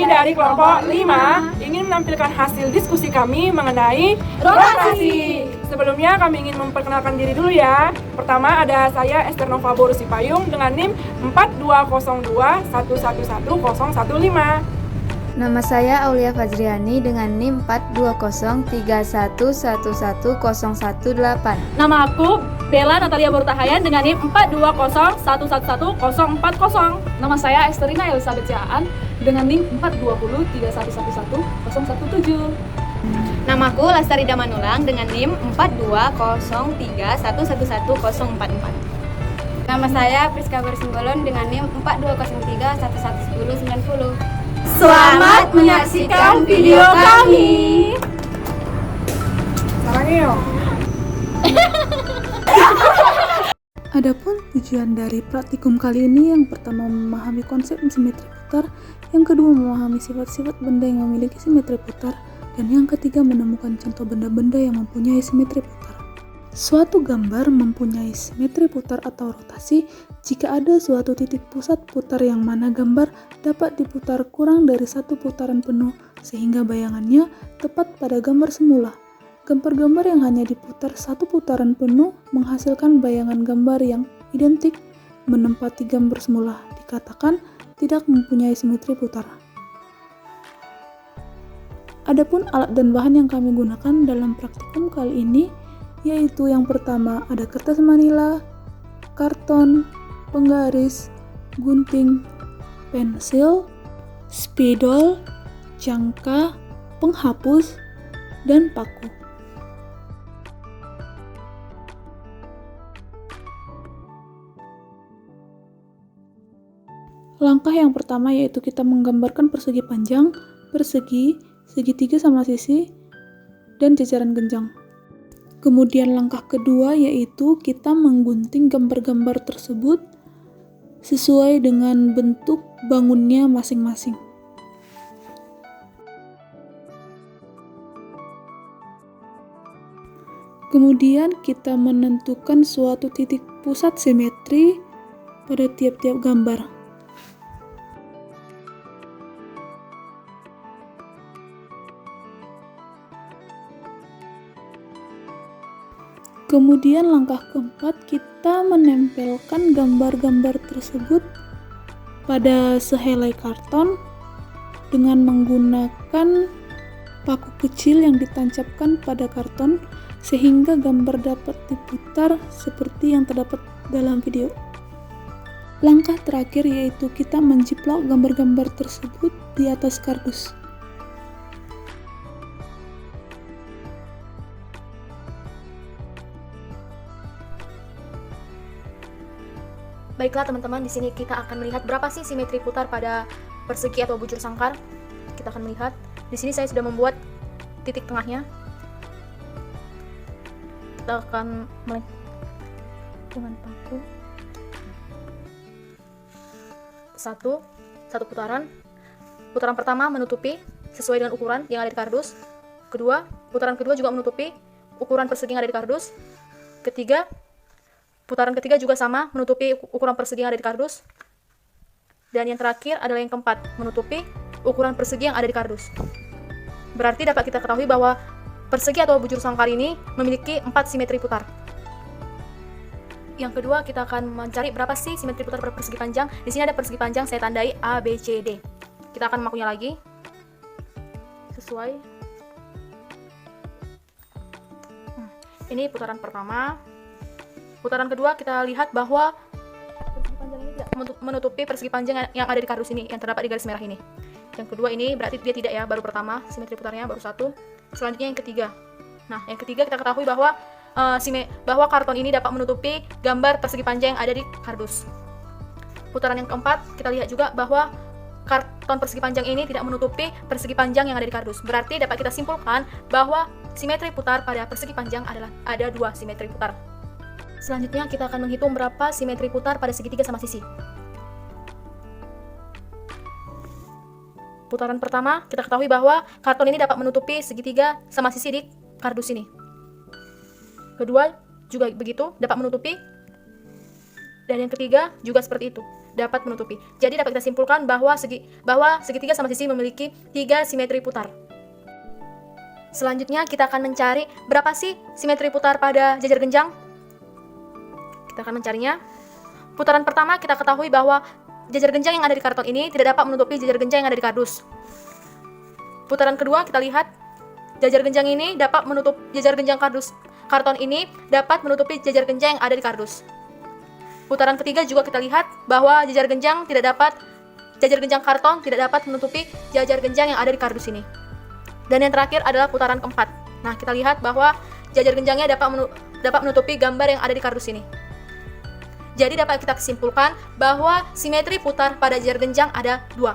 dari kelompok 5 ingin menampilkan hasil diskusi kami mengenai rotasi. Sebelumnya kami ingin memperkenalkan diri dulu ya. Pertama ada saya Esther Nova Borusipayung dengan NIM 4202111015. Nama saya Aulia Fajriani dengan NIM 42031111018. Nama aku Bella Natalia Bortahayan dengan NIM 420111040. Nama saya Esterina Elizabeth Jaan dengan NIM 42031111017. Namaku Lastari Damanulang dengan NIM 42031111044. Nama saya Priska Bersinggolon dengan NIM 4203111090. Selamat menyaksikan video kami. Adapun tujuan dari praktikum kali ini yang pertama memahami konsep simetri putar, yang kedua memahami sifat-sifat benda yang memiliki simetri putar, dan yang ketiga menemukan contoh benda-benda yang mempunyai simetri putar. Suatu gambar mempunyai simetri putar atau rotasi jika ada suatu titik pusat putar yang mana gambar dapat diputar kurang dari satu putaran penuh sehingga bayangannya tepat pada gambar semula. Gambar-gambar yang hanya diputar satu putaran penuh menghasilkan bayangan gambar yang identik menempati gambar semula, dikatakan tidak mempunyai simetri putar. Adapun alat dan bahan yang kami gunakan dalam praktikum kali ini yaitu yang pertama ada kertas manila, karton, penggaris, gunting, pensil, spidol, jangka, penghapus, dan paku. Langkah yang pertama yaitu kita menggambarkan persegi panjang, persegi, segitiga sama sisi, dan jajaran genjang. Kemudian langkah kedua yaitu kita menggunting gambar-gambar tersebut sesuai dengan bentuk bangunnya masing-masing. Kemudian kita menentukan suatu titik pusat simetri pada tiap-tiap gambar. Kemudian langkah keempat, kita menempelkan gambar-gambar tersebut pada sehelai karton dengan menggunakan paku kecil yang ditancapkan pada karton sehingga gambar dapat diputar seperti yang terdapat dalam video. Langkah terakhir yaitu kita menjiplak gambar-gambar tersebut di atas kardus. Baiklah teman-teman, di sini kita akan melihat berapa sih simetri putar pada persegi atau bujur sangkar. Kita akan melihat. Di sini saya sudah membuat titik tengahnya. Kita akan dengan paku. Satu putaran. Putaran pertama menutupi sesuai dengan ukuran yang ada di kardus. Kedua, putaran kedua juga menutupi ukuran persegi yang ada di kardus. Putaran ketiga juga sama, menutupi ukuran persegi yang ada di kardus. Dan yang terakhir adalah yang keempat, menutupi ukuran persegi yang ada di kardus. Berarti dapat kita ketahui bahwa persegi atau bujur sangkar ini memiliki 4 simetri putar. Yang kedua, kita akan mencari berapa sih simetri putar pada persegi panjang. Di sini ada persegi panjang, saya tandai A, B, C, D. Kita akan memakunya lagi. Sesuai. Ini putaran pertama. Putaran kedua kita lihat bahwa persegi panjang ini tidak menutupi persegi panjang yang ada di kardus ini, yang terdapat di garis merah ini. Yang kedua ini berarti dia tidak ya, baru pertama, simetri putarnya baru 1. Selanjutnya yang ketiga. Nah, yang ketiga kita ketahui bahwa karton ini dapat menutupi gambar persegi panjang yang ada di kardus. Putaran yang keempat kita lihat juga bahwa karton persegi panjang ini tidak menutupi persegi panjang yang ada di kardus. Berarti dapat kita simpulkan bahwa simetri putar pada persegi panjang adalah ada 2 simetri putar. Selanjutnya kita akan menghitung berapa simetri putar pada segitiga sama sisi. Putaran pertama kita ketahui bahwa karton ini dapat menutupi segitiga sama sisi di kardus ini. Kedua juga begitu, dapat menutupi. Dan yang ketiga juga seperti itu, dapat menutupi. Jadi dapat kita simpulkan bahwa segitiga sama sisi memiliki 3 simetri putar. Selanjutnya kita akan mencari berapa sih simetri putar pada jajar genjang. Kita akan mencarinya. Putaran pertama kita ketahui bahwa jajar genjang yang ada di karton ini tidak dapat menutupi jajar genjang yang ada di kardus. Putaran kedua kita lihat jajar genjang ini dapat menutup jajar genjang kardus. Karton ini dapat menutupi jajar genjang yang ada di kardus. Putaran ketiga juga kita lihat bahwa jajar genjang karton tidak dapat menutupi jajar genjang yang ada di kardus ini. Dan yang terakhir adalah putaran keempat. Nah, kita lihat bahwa jajar genjangnya dapat menutupi gambar yang ada di kardus ini. Jadi dapat kita simpulkan bahwa simetri putar pada jajar genjang ada 2.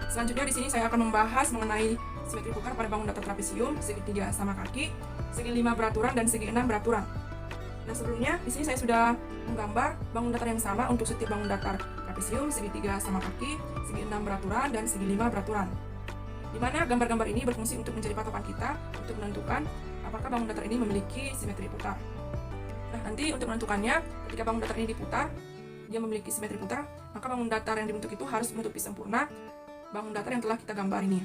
Selanjutnya di sini saya akan membahas mengenai simetri putar pada bangun datar trapesium, segi 3 sama kaki, segi 5 beraturan dan segi 6 beraturan. Nah, sebelumnya di sini saya sudah menggambar bangun datar yang sama untuk setiap bangun datar trapesium, segi 3 sama kaki, segi 6 beraturan dan segi 5 beraturan. Di mana gambar-gambar ini berfungsi untuk menjadi patokan kita untuk menentukan apakah bangun datar ini memiliki simetri putar. Nah, nanti untuk menentukannya, ketika bangun datar ini diputar, dia memiliki simetri putar, maka bangun datar yang dibentuk itu harus menutupi sempurna bangun datar yang telah kita gambar ini.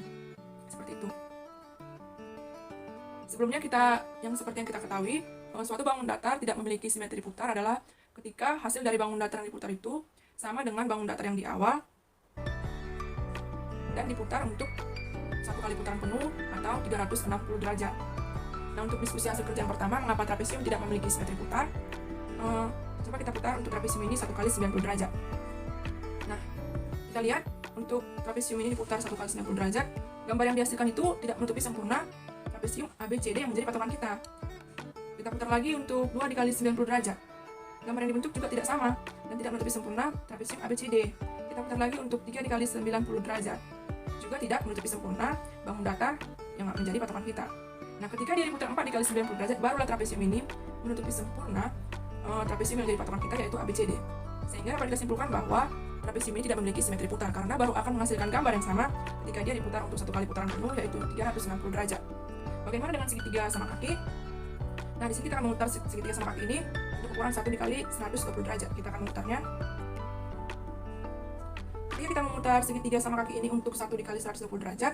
Seperti itu. Sebelumnya seperti yang kita ketahui, suatu bangun datar tidak memiliki simetri putar adalah ketika hasil dari bangun datar yang diputar itu sama dengan bangun datar yang di awal dan diputar untuk satu kali putaran penuh atau 360 derajat. Nah, untuk diskusi hasil kerja yang pertama, mengapa trapesium tidak memiliki simetri putar? Coba kita putar untuk trapesium ini 1 kali 90 derajat. Nah, kita lihat untuk trapesium ini diputar 1 kali 90 derajat, gambar yang dihasilkan itu tidak menutupi sempurna trapesium ABCD yang menjadi patokan kita. Kita putar lagi untuk 2 dikali 90 derajat. Gambar yang dibentuk juga tidak sama dan tidak menutupi sempurna trapesium ABCD. Kita putar lagi untuk 3 dikali 90 derajat. Juga tidak menutupi sempurna bangun datar yang menjadi patokan kita. Nah, ketika dia diputar 4 dikali 90 derajat, barulah trapesium ini menutupi sempurna trapesium yang menjadi patokan kita, yaitu ABCD. Sehingga dapat kita simpulkan bahwa trapesium ini tidak memiliki simetri putar karena baru akan menghasilkan gambar yang sama ketika dia diputar untuk 1 kali putaran penuh, yaitu 360 derajat. Bagaimana dengan segitiga sama kaki? Nah, di sini kita akan memutar segitiga sama kaki ini untuk ukuran 1 dikali 120 derajat. Kita akan memutarnya. Ketika kita memutar segitiga sama kaki ini untuk 1 dikali 120 derajat,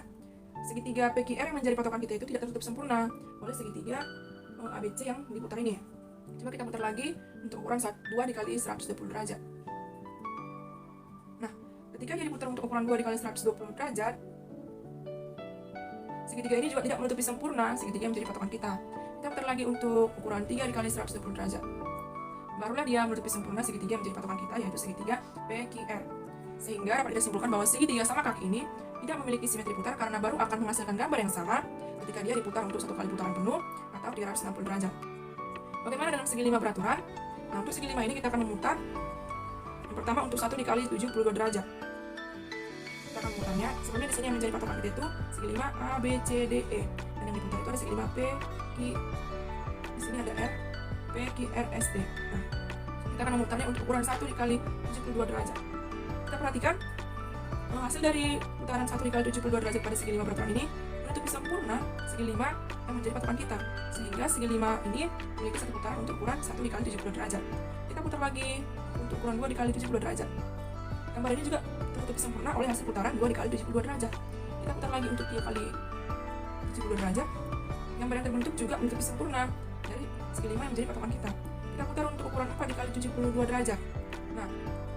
segitiga PQR yang menjadi patokan kita itu tidak tertutup sempurna oleh segitiga ABC yang diputar ini. Coba kita putar lagi untuk ukuran 2 dikali 120 derajat. Nah, ketika dia diputar untuk ukuran 2 dikali 120 derajat, segitiga ini juga tidak menutupi sempurna segitiga yang menjadi patokan kita. Kita putar lagi untuk ukuran 3 dikali 120 derajat. Barulah dia menutupi sempurna segitiga yang menjadi patokan kita, yaitu segitiga PQR. Sehingga dapat kita simpulkan bahwa segitiga sama kaki ini tidak memiliki simetri putar karena baru akan menghasilkan gambar yang sama ketika dia diputar untuk 1 kali putaran penuh atau 360 derajat. Bagaimana dengan segi 5 beraturan? Nah, untuk segi 5 ini kita akan memutar yang pertama untuk 1 dikali 72 derajat. Kita akan memutarnya. Sebelumnya di sini yang menjadi patokan kita itu segi 5 A, B, C, D, E. Dan yang diputar itu ada segi 5 P, Q. Di sini ada R, P, Q, R, S, T. Nah, kita akan memutarnya untuk ukuran 1 dikali 72 derajat. Kita perhatikan hasil dari putaran 1 dikali 72 derajat pada segi 5 beraturan ini menutupi sempurna segi 5 yang menjadi patokan kita, sehingga segi 5 ini memiliki satu putaran untuk ukuran 1 dikali 72 derajat. Kita putar lagi untuk ukuran 2 dikali 72 derajat. Gambar ini juga tertutupi sempurna oleh hasil putaran 2 dikali 72 derajat. Kita putar lagi untuk 3 kali 72 derajat. Gambar yang terbentuk juga menutupi sempurna dari segi 5 yang menjadi patokan kita. Kita putar untuk ukuran 4 dikali 72 derajat. Nah,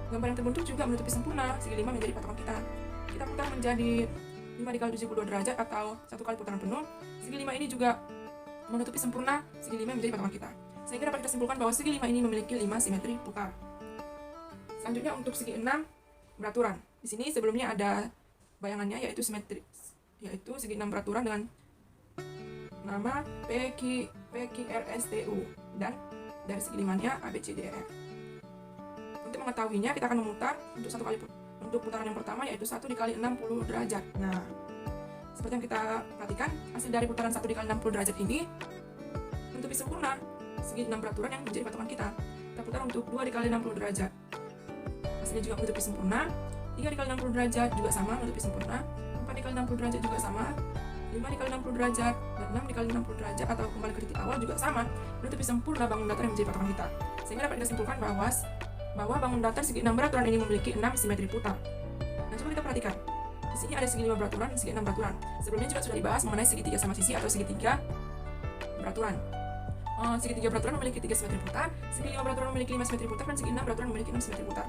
gambar yang terbentuk juga menutupi sempurna segi 5 menjadi patokan kita. Kita putar menjadi 5 dikali 72 derajat atau 1 kali putaran penuh. Segi 5 ini juga menutupi sempurna segi 5 menjadi patokan kita. Sehingga dapat kita simpulkan bahwa segi 5 ini memiliki 5 simetri putar. Selanjutnya untuk segi 6 beraturan. Di sini sebelumnya ada bayangannya yaitu simetri, yaitu segi 6 beraturan dengan nama PQRSTU dan dari segi 5-nya ABCDEF. Untuk mengetahuinya kita akan memutar untuk putaran yang pertama yaitu 1 dikali 60 derajat. Nah, seperti yang kita perhatikan, hasil dari putaran 1 dikali 60 derajat ini menutupi sempurna segi 6 beraturan yang menjadi patokan kita. Kita putar untuk 2 dikali 60 derajat. Hasilnya juga menutupi sempurna. 3 dikali 60 derajat juga sama, menutupi sempurna. 4 dikali 60 derajat juga sama. 5 5 dikali 60 derajat dan 6 dikali 60 derajat atau kembali ke titik awal juga sama menutupi sempurna bangun datar yang menjadi patokan kita. Sehingga dapat kita simpulkan bahwa bangun datar segi 6 beraturan ini memiliki 6 simetri putar. Nah, coba kita perhatikan. Di sini ada segi 5 beraturan dan segi 6 beraturan. Sebelumnya juga sudah dibahas mengenai segitiga sama sisi atau segitiga beraturan. Segitiga beraturan memiliki 3 simetri putar, segi 5 beraturan memiliki 5 simetri putar, dan segi 6 beraturan memiliki 6 simetri putar.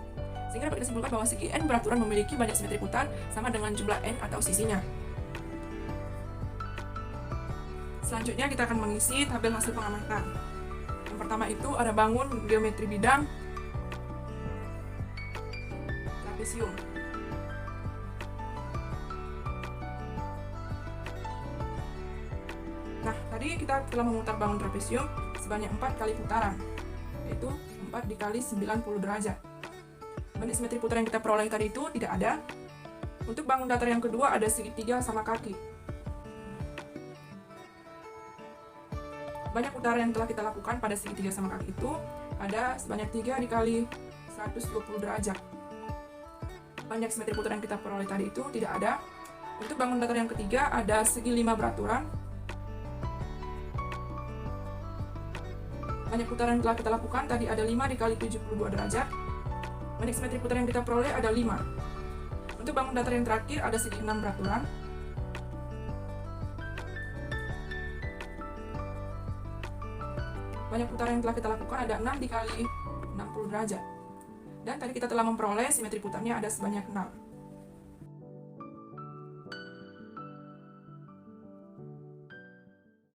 Sehingga dapat kita simpulkan bahwa segi n beraturan memiliki banyak simetri putar sama dengan jumlah n atau sisinya. Selanjutnya kita akan mengisi tabel hasil pengamatan. Yang pertama itu ada bangun geometri bidang trapesium. Nah, tadi kita telah memutar bangun trapesium sebanyak 4 kali putaran, yaitu 4 dikali 90 derajat. Banyak simetri putar yang kita peroleh tadi itu tidak ada. Untuk bangun datar yang kedua ada segitiga sama kaki. Banyak putaran yang telah kita lakukan pada segitiga sama kaki itu ada sebanyak 3 dikali 120 derajat. Banyak simetri putar yang kita peroleh tadi itu tidak ada. Untuk bangun datar yang ketiga ada segi 5 beraturan. Banyak putaran yang telah kita lakukan tadi ada 5 dikali 72 derajat. Banyak simetri putar yang kita peroleh ada 5. Untuk bangun datar yang terakhir ada segi 6 beraturan. Banyak putaran yang telah kita lakukan ada 6 dikali 60 derajat. Dan tadi kita telah memperoleh simetri putarnya ada sebanyak 6.